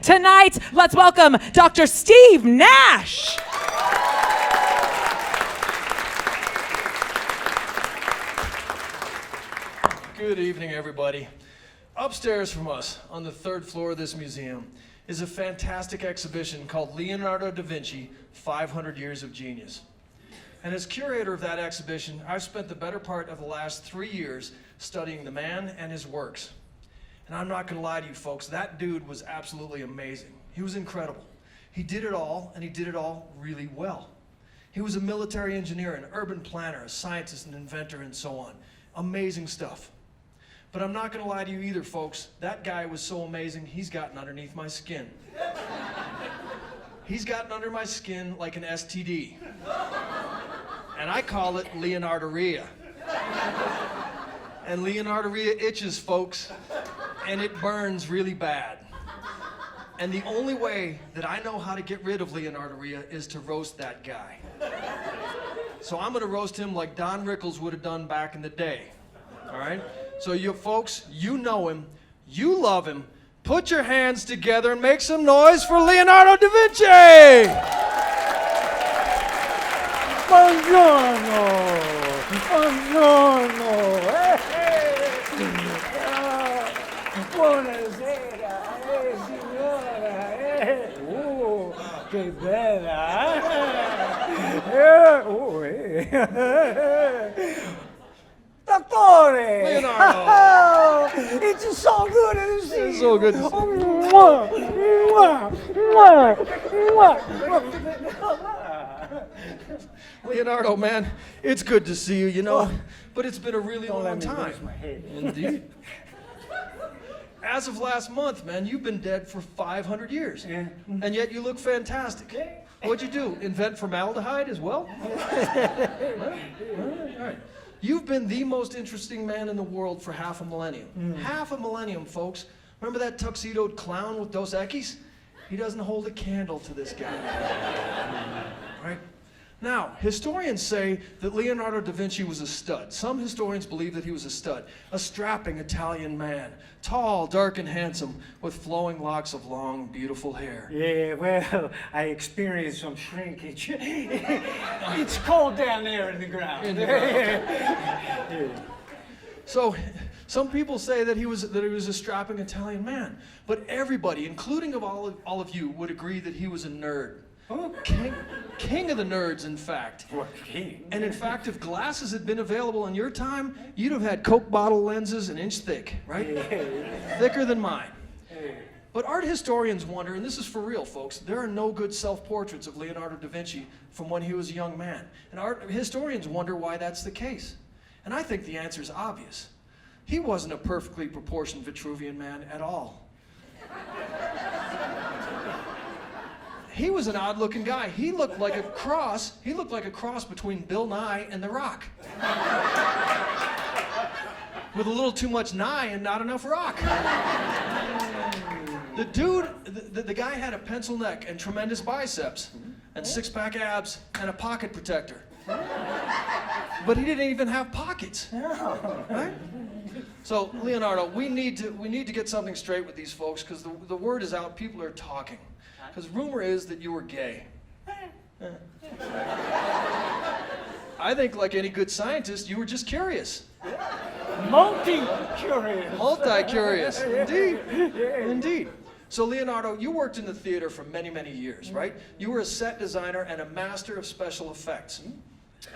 Tonight, let's welcome Dr. Steve Nash. Good evening, everybody. Upstairs from us, on the third floor of this museum, is a fantastic exhibition called Leonardo Da Vinci, 500 Years of Genius. And as curator of that exhibition, I've spent the better part of the last 3 years studying the man and his works. And I'm not gonna lie to you folks, that dude was absolutely amazing. He was incredible. He did it all, and he did it all really well. He was a military engineer, an urban planner, a scientist, an inventor, and so on. Amazing stuff. But I'm not gonna lie to you either, folks. That guy was so amazing, he's gotten underneath my skin. He's gotten under my skin like an STD. And I call it Leonardo-ria. And Leonardo-ria itches, folks, and it burns really bad. And the only way that I know how to get rid of Leonardo-ria is to roast that guy. So I'm gonna roast him like Don Rickles would have done back in the day, all right? So you folks, you know him, you love him. Put your hands together and make some noise for Leonardo da Vinci! Buongiorno! Buongiorno! Buonasera, signora! Che bella! Dottore! Leonardo! It's so good to see you! It's so good to see you. Mwah, mwah, mwah, mwah. Leonardo, man, it's good to see you, you know, but it's been a really Don't long let me time. lose my head. Indeed. As of last month, man, you've been dead for 500 years. Yeah. And yet you look fantastic. Yeah. What'd you do? Invent formaldehyde as well? All right. You've been the most interesting man in the world for half a millennium. Half a millennium, folks. Remember that tuxedoed clown with Dos Equis? He doesn't hold a candle to this guy. Right? Now, historians say that Leonardo da Vinci was a stud. Some historians believe that he was a stud. A strapping Italian man. Tall, dark, and handsome, with flowing locks of long, beautiful hair. Yeah, well, I experienced some shrinkage. It's cold down there in the ground. In the ground. So, some people say that he was a strapping Italian man. But everybody, including all of you, would agree that he was a nerd. Huh? King of the nerds, in fact. What king? And in fact, if glasses had been available in your time, you'd have had Coke bottle lenses an inch thick, right? Thicker than mine. But art historians wonder, and this is for real, folks, there are no good self-portraits of Leonardo da Vinci from when he was a young man. And art historians wonder why that's the case. And I think the answer is obvious. He wasn't a perfectly proportioned Vitruvian man at all. He was an odd-looking guy. He looked like a cross. He looked like a cross between Bill Nye and The Rock. With a little too much Nye and not enough rock. The dude, the guy had a pencil neck and tremendous biceps and six-pack abs and a pocket protector. But he didn't even have pockets. Right? So, Leonardo, we need to get something straight with these folks because the word is out. People are talking. Because rumor is that you were gay. I think, like any good scientist, you were just curious. Multi-curious. Multi-curious, indeed, indeed. So Leonardo, you worked in the theater for many, many years, right? You were a set designer and a master of special effects.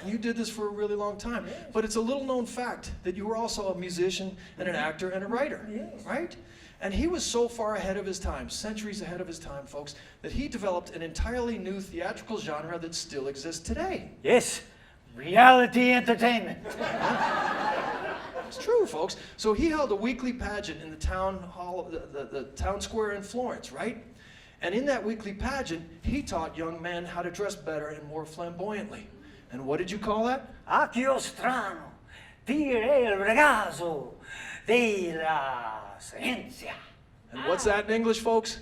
And you did this for a really long time. But it's a little known fact that you were also a musician and an actor and a writer, right? And he was so far ahead of his time, centuries ahead of his time, folks, that he developed an entirely new theatrical genre that still exists today. Yes, reality entertainment. It's true, folks. So he held a weekly pageant in the town hall, the town square in Florence, right? And in that weekly pageant, he taught young men how to dress better and more flamboyantly. And what did you call that? Occhio strano, tira il ragazzo della scienza. And what's that in English, folks?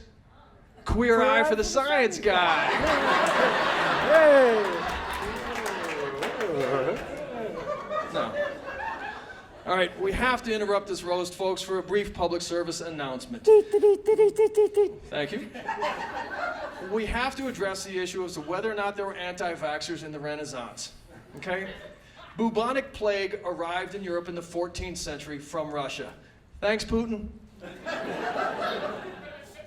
Queer eye for the science guy. No. All right, we have to interrupt this roast, folks, for a brief public service announcement. Thank you. We have to address the issue as to whether or not there were anti-vaxxers in the Renaissance. Okay? Bubonic plague arrived in Europe in the 14th century from Russia. Thanks, Putin.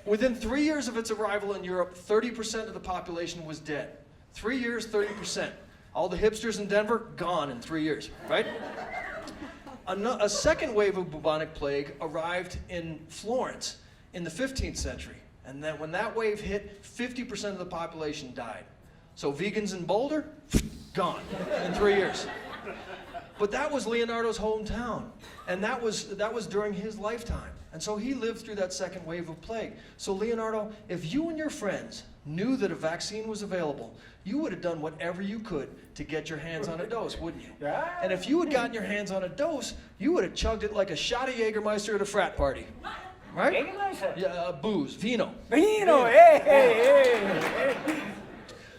Within 3 years of its arrival in Europe, 30% of the population was dead. 3 years, 30%. All the hipsters in Denver, gone in 3 years, right? A second wave of bubonic plague arrived in Florence in the 15th century. And then when that wave hit, 50% of the population died. So vegans in Boulder, gone in 3 years. But that was Leonardo's hometown. And that was during his lifetime. And so he lived through that second wave of plague. So Leonardo, if you and your friends knew that a vaccine was available, you would have done whatever you could to get your hands on a dose, wouldn't you? Yeah. And if you had gotten your hands on a dose, you would have chugged it like a shot of Jägermeister at a frat party. Right? Jägermeister? Yeah, booze, vino. Vino, hey.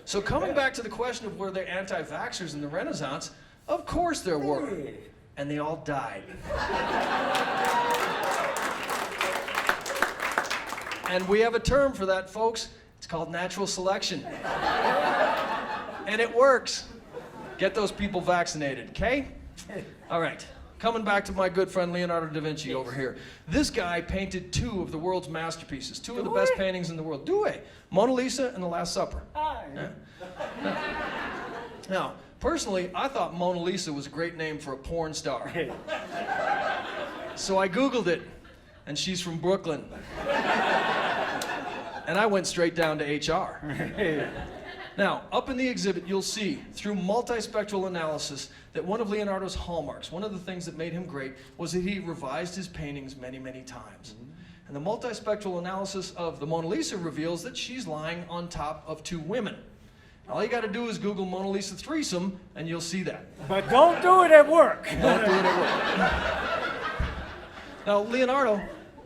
So coming back to the question of were there anti-vaxxers in the Renaissance, of course there were. And they all died. And we have a term for that, folks. It's called natural selection. And it works. Get those people vaccinated, okay? All right. Coming back to my good friend Leonardo Da Vinci over here. This guy painted two of the world's masterpieces, two of the best paintings in the world. Mona Lisa and The Last Supper. Now, personally, I thought Mona Lisa was a great name for a porn star. So I Googled it, and she's from Brooklyn. And I went straight down to HR. Now, up in the exhibit, you'll see, through multispectral analysis, that one of Leonardo's hallmarks, one of the things that made him great, was that he revised his paintings many, many times. And the multispectral analysis of the Mona Lisa reveals that she's lying on top of two women. All you got to do is Google Mona Lisa threesome, and you'll see that. But don't do it at work. Don't do it at work. Now, Leonardo,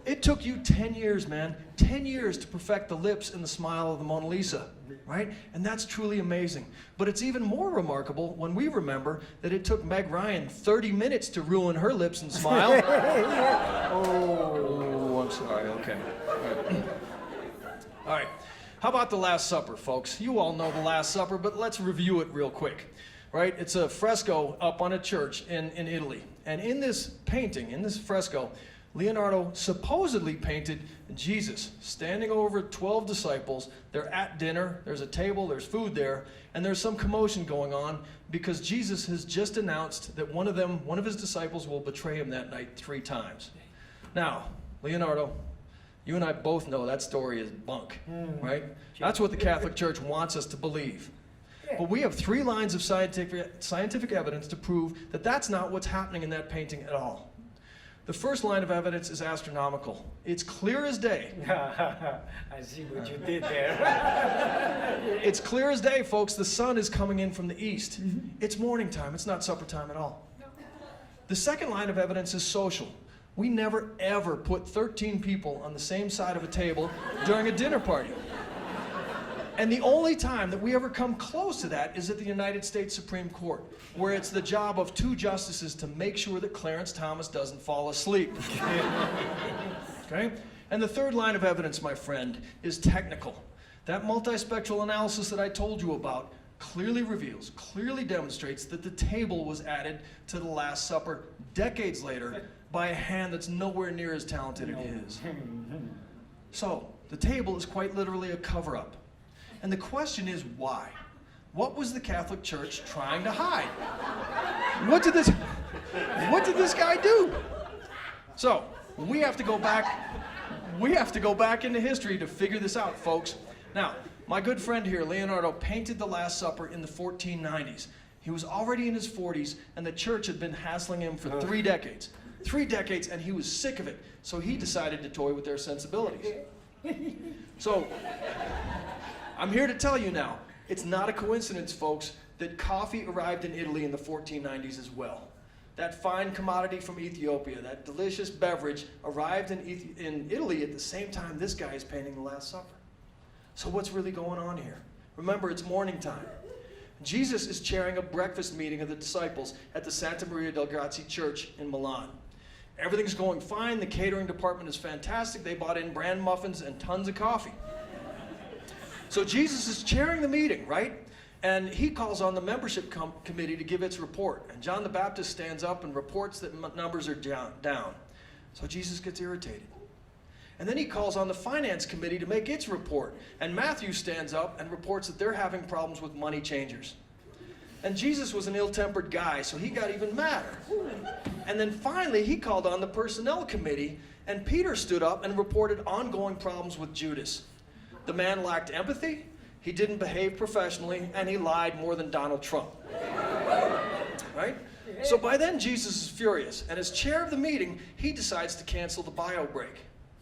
it took you 10 years, man. 10 years to perfect the lips and the smile of the Mona Lisa, right? And that's truly amazing. But it's even more remarkable when we remember that it took Meg Ryan 30 minutes to ruin her lips and smile. Oh, I'm sorry, okay. All right. How about The Last Supper, folks? You all know The Last Supper, but let's review it real quick, right? It's a fresco up on a church in Italy. And in this painting, in this fresco, Leonardo supposedly painted Jesus standing over 12 disciples. They're at dinner, there's a table, there's food there, and there's some commotion going on because Jesus has just announced that one of his disciples will betray him that night 3 times. Now, Leonardo, you and I both know that story is bunk, right? That's what the Catholic Church wants us to believe. But we have 3 lines of scientific evidence to prove that that's not what's happening in that painting at all. The first line of evidence is astronomical. It's clear as day. I see what you did there. It's clear as day, folks. The sun is coming in from the east. It's morning time. It's not supper time at all. The second line of evidence is social. We never, ever put 13 people on the same side of a table during a dinner party. And the only time that we ever come close to that is at the United States Supreme Court, where it's the job of 2 justices to make sure that Clarence Thomas doesn't fall asleep. Okay? And the third line of evidence, my friend, is technical. That multispectral analysis that I told you about clearly reveals, clearly demonstrates that the table was added to The Last Supper decades later by a hand that's nowhere near as talented as his. So, the table is quite literally a cover-up. And the question is, why? What was the Catholic Church trying to hide? What did this guy do? So, we have to go back into history to figure this out, folks. Now, my good friend here, Leonardo, painted The Last Supper in the 1490s. He was already in his 40s, and the church had been hassling him for 3 decades. 3 decades, and he was sick of it. So he decided to toy with their sensibilities. So, I'm here to tell you now, it's not a coincidence, folks, that coffee arrived in Italy in the 1490s as well. That fine commodity from Ethiopia, that delicious beverage, arrived in Italy at the same time this guy is painting The Last Supper. So what's really going on here? Remember, it's morning time. Jesus is chairing a breakfast meeting of the disciples at the Santa Maria del Grazie Church in Milan. Everything's going fine. The catering department is fantastic. They bought in bran muffins and tons of coffee. So Jesus is chairing the meeting, right? And he calls on the membership committee to give its report. And John the Baptist stands up and reports that numbers are down. So Jesus gets irritated. And then he calls on the finance committee to make its report. And Matthew stands up and reports that they're having problems with money changers. And Jesus was an ill-tempered guy, so he got even madder. And then finally, he called on the personnel committee, and Peter stood up and reported ongoing problems with Judas. The man lacked empathy, he didn't behave professionally, and he lied more than Donald Trump. Right? So by then, Jesus is furious, and as chair of the meeting, he decides to cancel the bio break.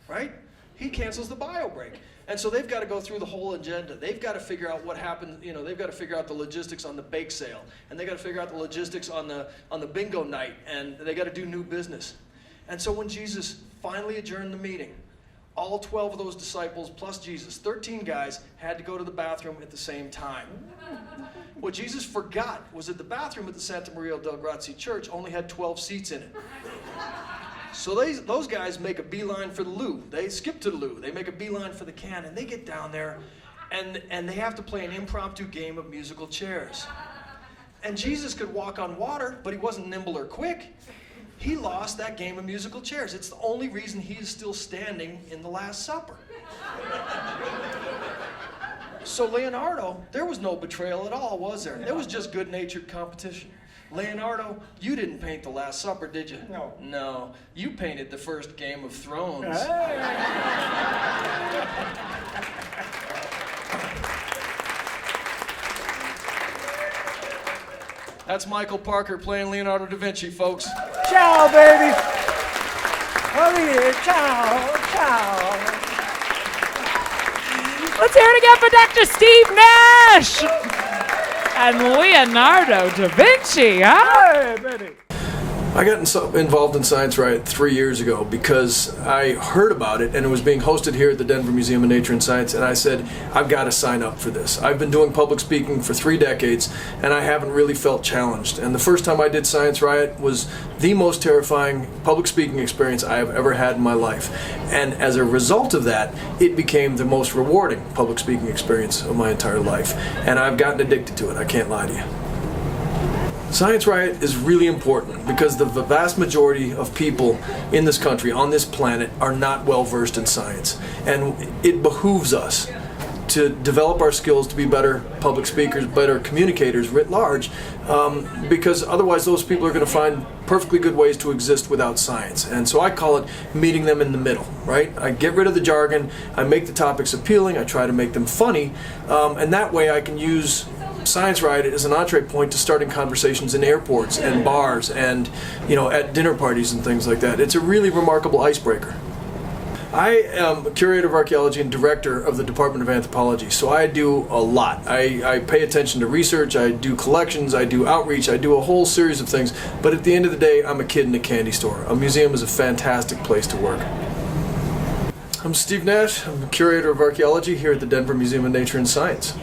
Right? He cancels the bio break. And so they've got to go through the whole agenda. They've got to figure out what happened, they've got to figure out the logistics on the bake sale, and they've got to figure out the logistics on the bingo night, and they got to do new business. And so when Jesus finally adjourned the meeting, all 12 of those disciples plus Jesus, 13 guys, had to go to the bathroom at the same time. What Jesus forgot was that the bathroom at the Santa Maria del Grazie Church only had 12 seats in it. So those guys make a beeline for the loo. They skip to the loo. They make a beeline for the can, and they get down there, and they have to play an impromptu game of musical chairs. And Jesus could walk on water, but he wasn't nimble or quick. He lost that game of musical chairs. It's the only reason he is still standing in the Last Supper. So Leonardo, there was no betrayal at all, was there? It was just good-natured competition. Leonardo, you didn't paint the Last Supper, did you? No. No, you painted the first Game of Thrones. That's Michael Parker playing Leonardo Da Vinci, folks. Ciao, baby. Come here. Ciao. Ciao. Let's hear it again for Dr. Steve Nash and Leonardo Da Vinci, huh? Hey, baby. I got involved in Science Riot 3 years ago because I heard about it and it was being hosted here at the Denver Museum of Nature and Science, and I said, I've got to sign up for this. I've been doing public speaking for 3 decades and I haven't really felt challenged. And the first time I did Science Riot was the most terrifying public speaking experience I have ever had in my life. And as a result of that, it became the most rewarding public speaking experience of my entire life. And I've gotten addicted to it, I can't lie to you. Science Riot is really important because the vast majority of people in this country, on this planet, are not well versed in science. And it behooves us to develop our skills to be better public speakers, better communicators writ large, because otherwise those people are going to find perfectly good ways to exist without science. And so I call it meeting them in the middle, right? I get rid of the jargon, I make the topics appealing, I try to make them funny, and that way I can use Science Riot is an entree point to starting conversations in airports and bars and, at dinner parties and things like that. It's a really remarkable icebreaker. I am a curator of archaeology and director of the Department of Anthropology, so I do a lot. I pay attention to research, I do collections, I do outreach, I do a whole series of things, but at the end of the day, I'm a kid in a candy store. A museum is a fantastic place to work. I'm Steve Nash. I'm a curator of archaeology here at the Denver Museum of Nature and Science.